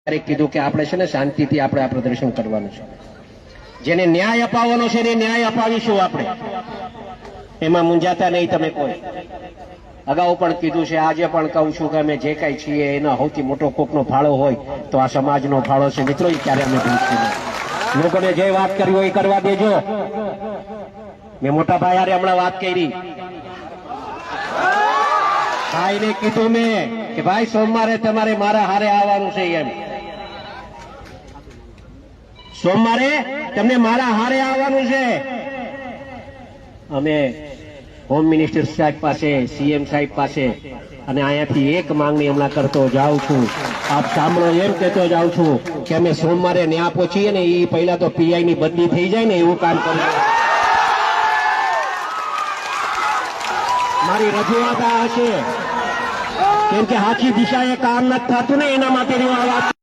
કીધું કે આપણે છે ને શાંતિથી આપણે આ પ્રદર્શન કરવાનું છે, જેને ન્યાય અપાવવાનો છે એને ન્યાય અપાવીશું આપણે, એમાં મૂંઝાતા નહીં તમે કોઈ. અગાઉ પણ કીધું છે, આજે પણ કહું છું કે અમે જે કાંઈ છીએ એનો સૌથી મોટો કોકનો ફાળો હોય તો આ સમાજનો ફાળો છે. મિત્રો, એ ક્યારે અમે ભૂલશું નહીં. લોકોને જે વાત કરી હોય એ કરવા દેજો. મેં મોટા ભાઈ હારે હમણાં વાત કરી, ભાઈને કીધું મેં કે ભાઈ સોમવારે તમારે મારા હારે આવવાનું છે, એમ સોમવારે તમને મારા હારે આવવાનું છે. અમે હોમ મિનિસ્ટર સાહેબ પાસે, સીએમ સાહેબ પાસે અને અહીંયાથી એક માંગણી હમણાં કરતો જાઉં છું. આપ સાંભળો, એમ કહેતો જાઉં છું કે અમે સોમવારે ન્યા પહોંચીએ ને એ પહેલા તો પીઆઈ ની બદલી થઈ જાય ને એવું કામ કરીએ. મારી રજૂઆત આ હશે, કેમ કે આખી દિશાએ કામ નથી થતું ને એના માટે વાત